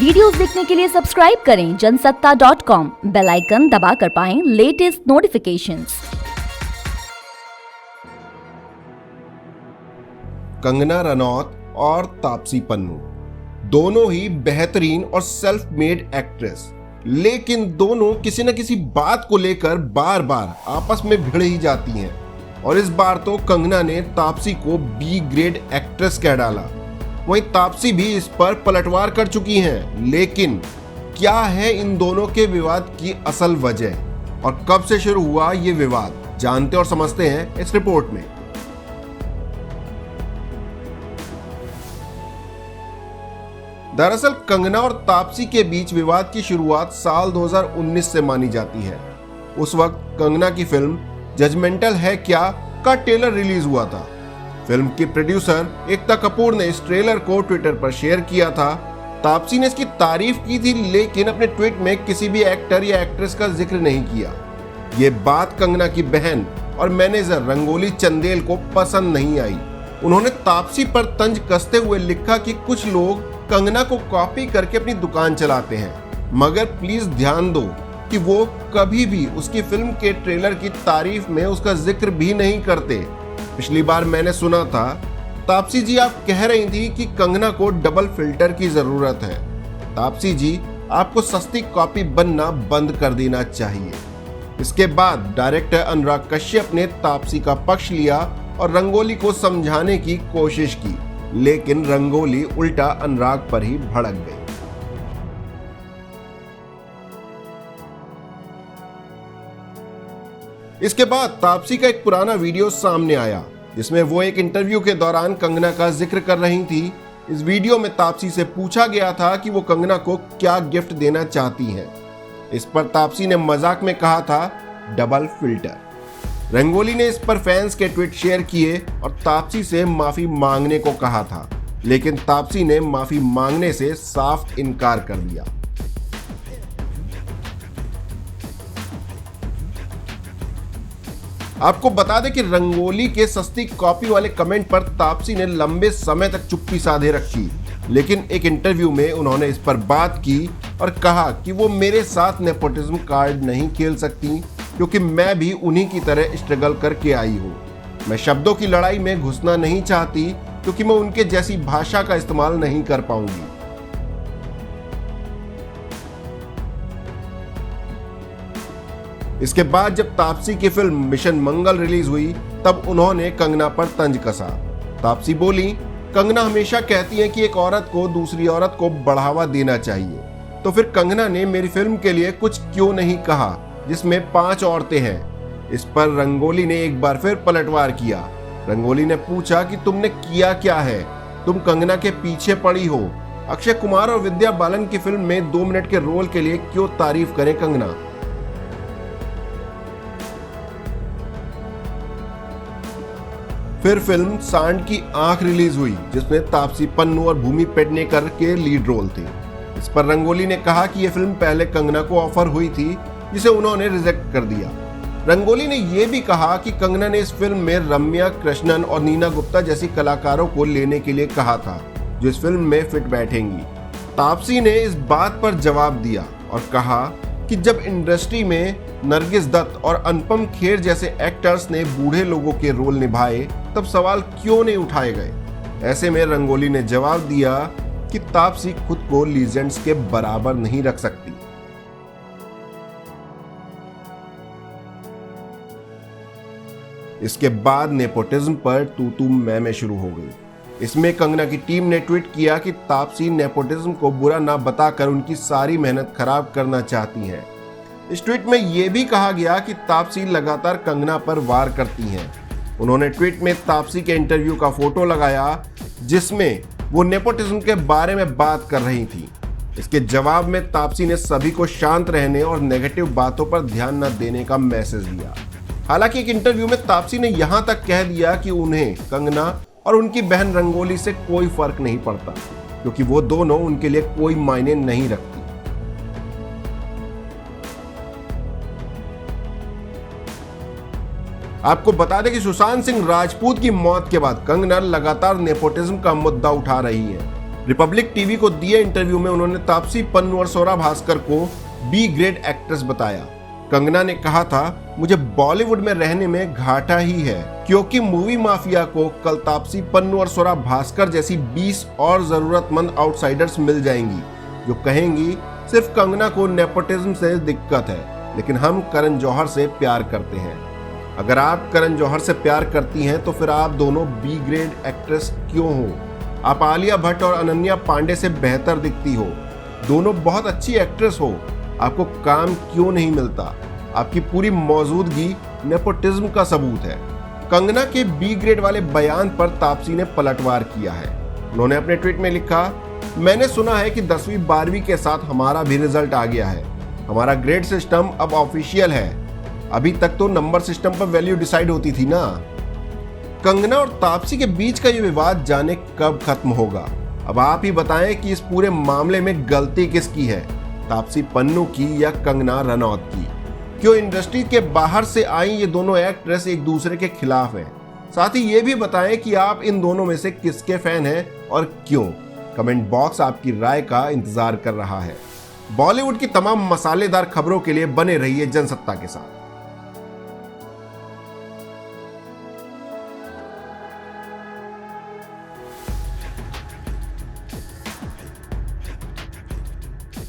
Videos देखने के लिए सब्सक्राइब करें जनसत्ता.com, बेल आइकन दबाकर पाएं लेटेस्ट नोटिफिकेशंस। कंगना रनौत और तापसी पन्नू दोनों ही बेहतरीन और सेल्फ मेड एक्ट्रेस, लेकिन दोनों किसी न किसी बात को लेकर बार बार आपस में भिड़ ही जाती हैं। और इस बार तो कंगना ने तापसी को बी ग्रेड एक्ट्रेस कह डाला, वहीं तापसी भी इस पर पलटवार कर चुकी हैं। लेकिन क्या है इन दोनों के विवाद की असल वजह और कब से शुरू हुआ ये विवाद, जानते और समझते हैं इस रिपोर्ट में। दरअसल कंगना और तापसी के बीच विवाद की शुरुआत साल 2019 से मानी जाती है। उस वक्त कंगना की फिल्म जजमेंटल है क्या का ट्रेलर रिलीज हुआ था। फिल्म की प्रोड्यूसर एकता कपूर ने इस ट्रेलर को ट्विटर पर शेयर किया था। तापसी ने इसकी तारीफ की थी, लेकिन अपने ट्वीट में किसी भी एक्टर या एक्ट्रेस का जिक्र नहीं किया। ये बात कंगना की बहन और मैनेजर रंगोली चंदेल को पसंद नहीं आई। उन्होंने तापसी पर तंज कसते हुए लिखा कि कुछ लोग कंगना को कॉपी करके अपनी दुकान चलाते हैं, मगर प्लीज ध्यान दो कि वो कभी भी उसकी फिल्म के ट्रेलर की तारीफ में उसका जिक्र भी नहीं करते। पिछली बार मैंने सुना था तापसी जी आप कह रही थी कि कंगना को डबल फिल्टर की जरूरत है। तापसी जी आपको सस्ती कॉपी बनना बंद कर देना चाहिए। इसके बाद डायरेक्टर अनुराग कश्यप ने तापसी का पक्ष लिया और रंगोली को समझाने की कोशिश की, लेकिन रंगोली उल्टा अनुराग पर ही भड़क गई। इसके बाद तापसी का एक पुराना वीडियो सामने आया, जिसमें वो एक इंटरव्यू के दौरान कंगना का जिक्र कर रही थी। इस वीडियो में तापसी से पूछा गया था कि वो कंगना को क्या गिफ्ट देना चाहती हैं। इस पर तापसी ने मजाक में कहा था डबल फिल्टर। रंगोली ने इस पर फैंस के ट्वीट शेयर किए और तापसी से माफी मांगने को कहा था, लेकिन तापसी ने माफी मांगने से साफ इनकार कर दिया। आपको बता दें कि रंगोली के सस्ती कॉपी वाले कमेंट पर तापसी ने लंबे समय तक चुप्पी साधे रखी, लेकिन एक इंटरव्यू में उन्होंने इस पर बात की और कहा कि वो मेरे साथ नेपोटिज्म कार्ड नहीं खेल सकती, क्योंकि मैं भी उन्हीं की तरह स्ट्रगल करके आई हूँ। मैं शब्दों की लड़ाई में घुसना नहीं चाहती, क्योंकि मैं उनके जैसी भाषा का इस्तेमाल नहीं कर पाऊंगी। इसके बाद जब तापसी की फिल्म मिशन मंगल रिलीज हुई, तब उन्होंने कंगना पर तंज कसा। तापसी बोली, कंगना हमेशा कहती है कि एक औरत को दूसरी औरत को बढ़ावा देना चाहिए, तो फिर कंगना ने मेरी फिल्म के लिए कुछ क्यों नहीं कहा जिसमें 5 औरतें हैं। इस पर रंगोली ने एक बार फिर पलटवार किया। रंगोली ने पूछा कि तुमने किया क्या है, तुम कंगना के पीछे पड़ी हो। अक्षय कुमार और विद्या बालन की फिल्म में 2 मिनट के रोल के लिए क्यों तारीफ करें कंगना। फिर फिल्म सांड की आंख रिलीज हुई, जिसमें तापसी पन्नू और भूमि पेडनेकर के लीड रोल थे। इस पर रंगोली ने कहा कि यह फिल्म पहले कंगना को ऑफर हुई थी, जिसे उन्होंने रिजेक्ट कर दिया। रंगोली ने यह भी कहा कि कंगना ने इस फिल्म में रम्या कृष्णन और नीना गुप्ता जैसी कलाकारों को लेने के लिए कहा था, जो इस फिल्म में फिट बैठेंगी। तापसी ने इस बात पर जवाब दिया और कहा कि जब इंडस्ट्री में नरगिस दत्त और अनुपम खेर जैसे एक्टर्स ने बूढ़े लोगों के रोल निभाए, तब सवाल क्यों नहीं उठाए गए। ऐसे में रंगोली ने जवाब दिया कि तापसी खुद को लीजेंड्स के बराबर नहीं रख सकती। इसके बाद नेपोटिज्म पर तू मैं शुरू हो गई। इसमें कंगना की टीम ने ट्वीट किया कि तापसी नेपोटिज्म को बुरा ना बताकर उनकी सारी मेहनत खराब करना चाहती हैं। इस ट्वीट में यह भी कहा गया कि तापसी लगातार कंगना पर वार करती हैं। उन्होंने ट्वीट में तापसी के इंटरव्यू का फोटो लगाया, जिसमें वो नेपोटिज्म के बारे में बात कर रही थी। इसके जवाब में तापसी ने सभी को शांत रहने और नेगेटिव बातों पर ध्यान न देने का मैसेज दिया। हालांकि एक इंटरव्यू में तापसी ने यहां तक कह दिया कि उन्हें कंगना और उनकी बहन रंगोली से कोई फर्क नहीं पड़ता, क्योंकि वो दोनों उनके लिए कोई मायने नहीं रखती। आपको बता दें कि सुशांत सिंह राजपूत की मौत के बाद कंगना लगातार नेपोटिज्म का मुद्दा उठा रही है। रिपब्लिक टीवी को दिए इंटरव्यू में उन्होंने तापसी पन्नू और स्वरा भास्कर को बी ग्रेड एक्ट्रेस बताया। कंगना ने कहा था, मुझे बॉलीवुड में रहने में घाटा ही है, क्योंकि मूवी माफिया को कल तापसी पन्नू और स्वरा भास्कर जैसी 20 और जरूरतमंद आउटसाइडर्स मिल जाएंगी जो कहेंगी सिर्फ कंगना को नेपोटिज्म से दिक्कत है, लेकिन हम करण जौहर से प्यार करते हैं। अगर आप करण जौहर से प्यार करती हैं तो फिर आप दोनों बी ग्रेड एक्ट्रेस क्यों हो? आप आलिया भट्ट और अनन्या पांडे से बेहतर दिखती हो, दोनों बहुत अच्छी एक्ट्रेस हो, आपको काम क्यों नहीं मिलता? आपकी पूरी मौजूदगी नेपोटिज्म का सबूत है। कंगना के बी ग्रेड वाले बयान पर तापसी ने पलटवार किया है। उन्होंने अपने ट्वीट में लिखा, मैंने सुना है कि 10वीं 12वीं के साथ हमारा भी रिजल्ट आ गया है। हमारा ग्रेड सिस्टम अब ऑफिशियल है। अभी तक तो नंबर सिस्टम पर वैल्यू डिसाइड होती थी ना। कंगना और तापसी के बीच का ये विवाद जाने कब खत्म होगा? अब आप ही बताएं कि इस पूरे मामले में गलती किसकी है, तापसी पन्नू की या कंगना रनौत की? क्यों इंडस्ट्री के बाहर से आई ये दोनों एक्ट्रेस एक दूसरे के खिलाफ हैं? साथ ही ये भी बताएं कि आप इन दोनों में से किसके फैन हैं और क्यों। कमेंट बॉक्स आपकी राय का इंतजार कर रहा है। बॉलीवुड की तमाम मसालेदार खबरों के लिए बने रहिए जनसत्ता के साथ।